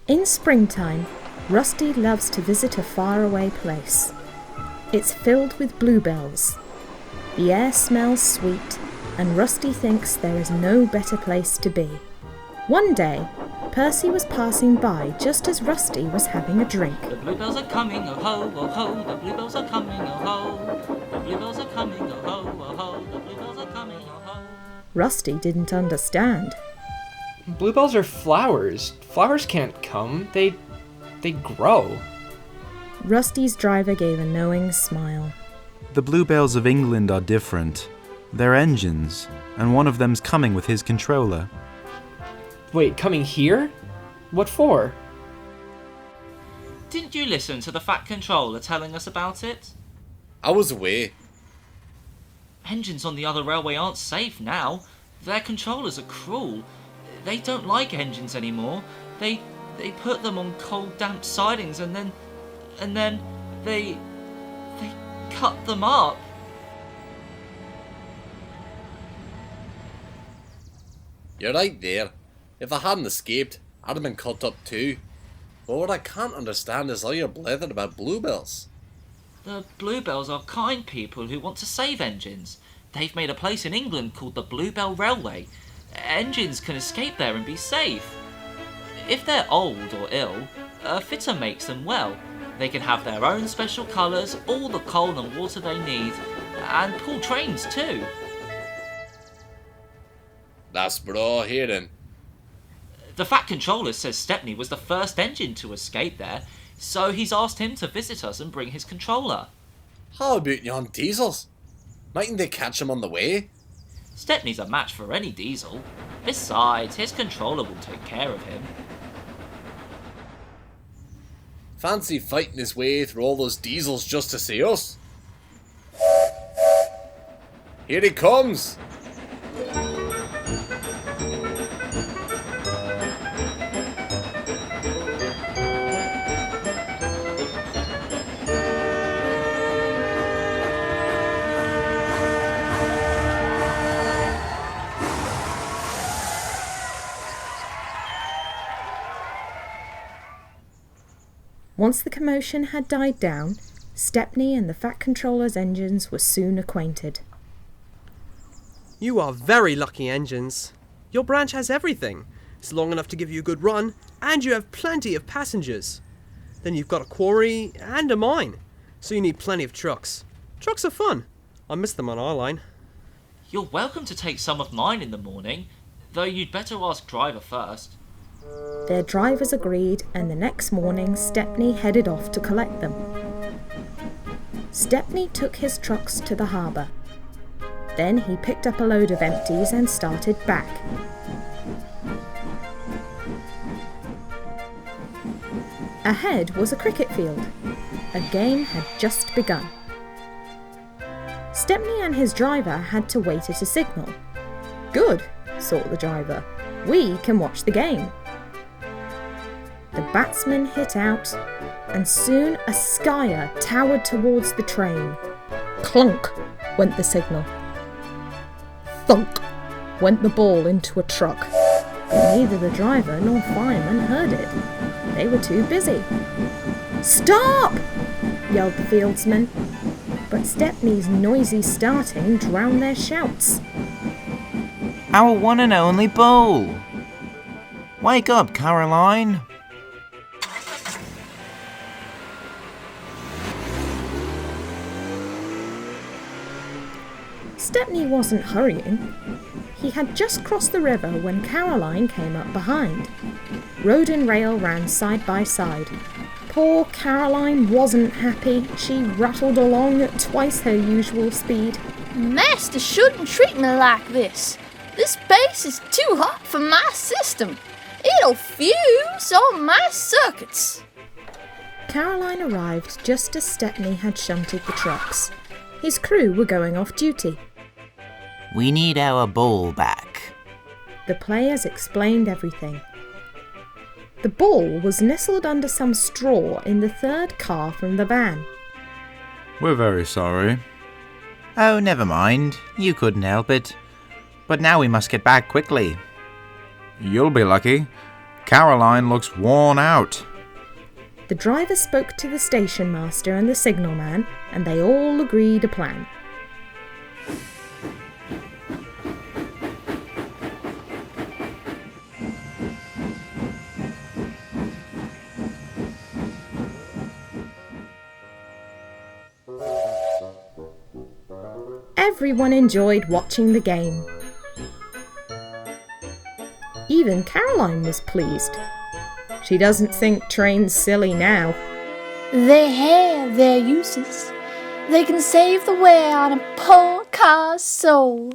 In springtime, Rusty loves to visit a faraway place. It's filled with bluebells. The air smells sweet, and Rusty thinks there is no better place to be. One day, Percy was passing by just as Rusty was having a drink. The bluebells are coming, oh ho, oh ho, the bluebells are coming, oh ho. The bluebells are coming, oh ho, oh ho, the bluebells are coming, oh ho. Rusty didn't understand. Bluebells are flowers. Flowers can't come. They grow. Rusty's driver gave a knowing smile. The bluebells of England are different. They're engines, and one of them's coming with his controller. Wait, coming here? What for? Didn't you listen to the Fat Controller telling us about it? I was away. Engines on the other railway aren't safe now. Their controllers are cruel. They don't like engines anymore. They put them on cold, damp sidings and then they cut them up. You're right there. If I hadn't escaped, I'd have been cut up too. But what I can't understand is all your blether about bluebells. The bluebells are kind people who want to save engines. They've made a place in England called the Bluebell Railway. Engines can escape there and be safe. If they're old or ill, a fitter makes them well. They can have their own special colours, all the coal and water they need, and pull trains too. That's braw hearing. The Fat Controller says Stepney was the first engine to escape there, so he's asked him to visit us and bring his controller. How about yon diesels? Mightn't they catch him on the way? Stepney's a match for any diesel. Besides, his controller will take care of him. Fancy fighting his way through all those diesels just to see us? Here he comes! Once the commotion had died down, Stepney and the Fat Controller's engines were soon acquainted. You are very lucky engines. Your branch has everything. It's long enough to give you a good run, and you have plenty of passengers. Then you've got a quarry and a mine, so you need plenty of trucks. Trucks are fun. I miss them on our line. You're welcome to take some of mine in the morning, though you'd better ask driver first. Their drivers agreed, and the next morning Stepney headed off to collect them. Stepney took his trucks to the harbour. Then he picked up a load of empties and started back. Ahead was a cricket field. A game had just begun. Stepney and his driver had to wait at a signal. Good, thought the driver. We can watch the game. The batsman hit out, and soon a skyer towered towards the train. Clunk went the signal. Thunk went the ball into a truck. But neither the driver nor fireman heard it. They were too busy. Stop! Yelled the fieldsman. But Stepney's noisy starting drowned their shouts. Our one and only ball! Wake up, Caroline! Stepney wasn't hurrying. He had just crossed the river when Caroline came up behind. Road and rail ran side by side. Poor Caroline wasn't happy. She rattled along at twice her usual speed. Master shouldn't treat me like this. This base is too hot for my system. It'll fuse on my circuits. Caroline arrived just as Stepney had shunted the trucks. His crew were going off duty. We need our ball back. The players explained everything. The ball was nestled under some straw in the third car from the van. We're very sorry. Oh, never mind. You couldn't help it. But now we must get back quickly. You'll be lucky. Caroline looks worn out. The driver spoke to the station master and the signalman, and they all agreed a plan. Everyone enjoyed watching the game. Even Caroline was pleased. She doesn't think trains silly now. They have their uses. They can save the wear on a poor car's soul.